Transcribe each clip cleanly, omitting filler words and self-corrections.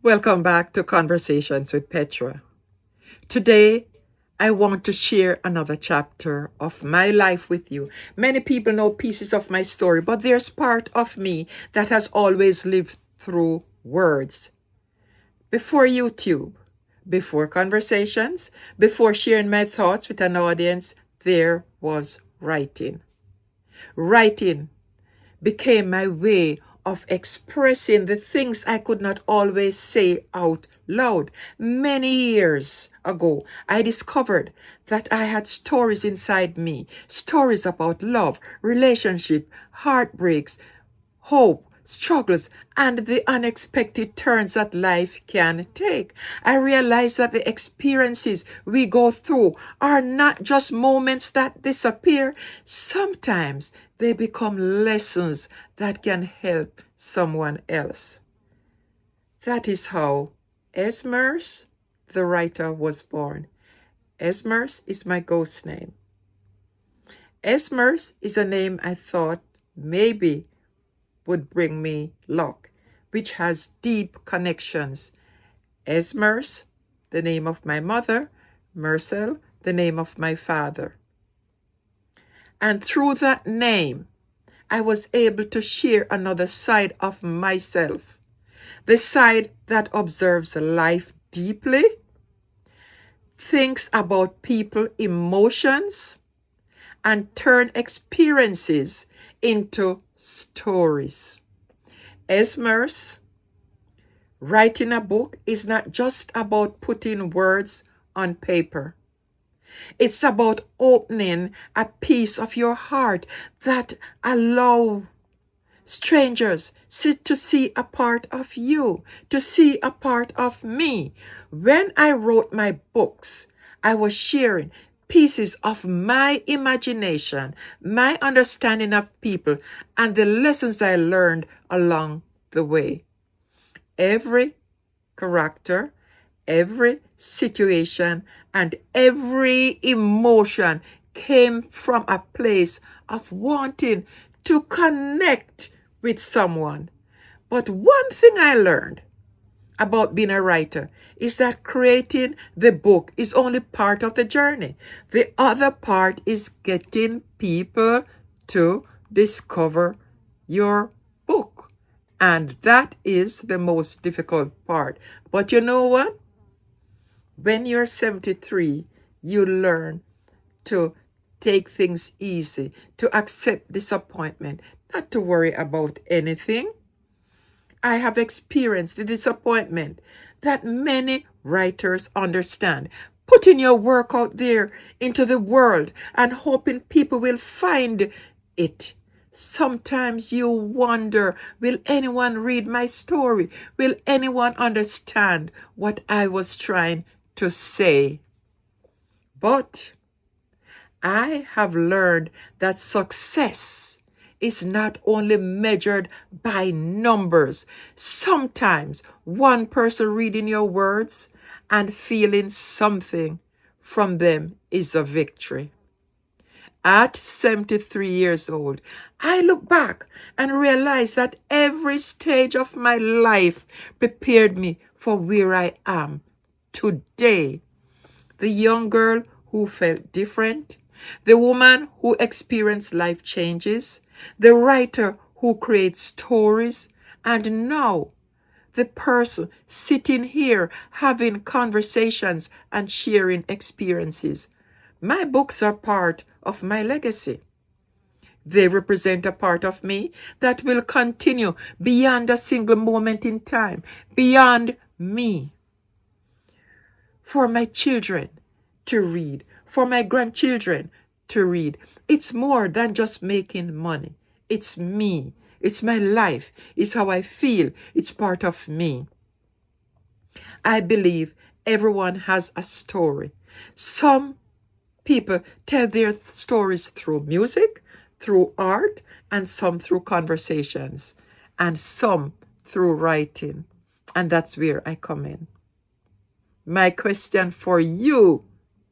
Welcome back to Conversations with Petra. Today, I want to share another chapter of my life with you. Many people know pieces of my story, but there's part of me that has always lived through words. Before YouTube, before conversations, before sharing my thoughts with an audience, there was writing. Writing became my way of expressing the things I could not always say out loud. Many years ago, I discovered that I had stories inside me, stories about love, relationship, heartbreaks, hope, struggles, and the unexpected turns that life can take. I realized that the experiences we go through are not just moments that disappear. Sometimes they become lessons that can help someone else. That is how Esmerce the Writer was born. Esmerce is my ghost name. Esmerce is a name I thought maybe would bring me luck, which has deep connections. Esmerce, the name of my mother, Mercel, the name of my father. And through that name, I was able to share another side of myself, the side that observes life deeply, thinks about people, emotions, and turn experiences into stories. Esmerce, writing a book is not just about putting words on paper. It's about opening a piece of your heart that allow strangers to see a part of you, to see a part of me. When I wrote my books, I was sharing pieces of my imagination, my understanding of people, and the lessons I learned along the way. Every character, every situation, and every emotion came from a place of wanting to connect with someone. But one thing I learned about being a writer is that creating the book is only part of the journey. The other part is getting people to discover your book. And that is the most difficult part. But you know what? When you're 73, you learn to take things easy, to accept disappointment, not to worry about anything. I have experienced the disappointment that many writers understand. Putting your work out there into the world and hoping people will find it. Sometimes you wonder, will anyone read my story? Will anyone understand what I was trying to say? But I have learned that success is not only measured by numbers. Sometimes one person reading your words and feeling something from them is a victory. At 73 years old, I look back and realize that every stage of my life prepared me for where I am today. The young girl who felt different, the woman who experienced life changes, the writer who creates stories, and now the person sitting here having conversations and sharing experiences. My books are part of my legacy. They represent a part of me that will continue beyond a single moment in time, beyond me. For my children to read, for my grandchildren to read. It's more than just making money. It's me. It's my life. It's how I feel. It's part of me. I believe everyone has a story. Some people tell their stories through music, through art, and some through conversations, and some through writing. And that's where I come in. My question for you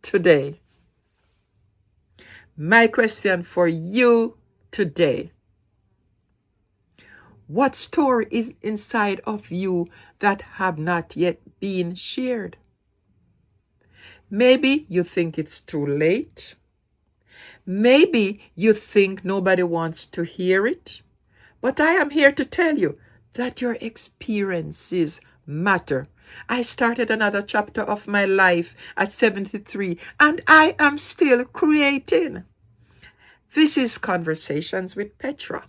today. My question for you today. What story is inside of you that have not yet been shared? Maybe you think it's too late. Maybe you think nobody wants to hear it. But I am here to tell you that your experiences matter. I started another chapter of my life at 73, and I am still creating. This is Conversations with Petra,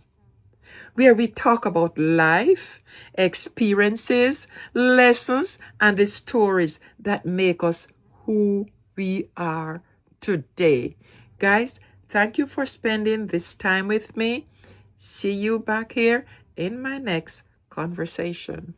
where we talk about life, experiences, lessons, and the stories that make us who we are today. Guys, thank you for spending this time with me. See you back here in my next conversation.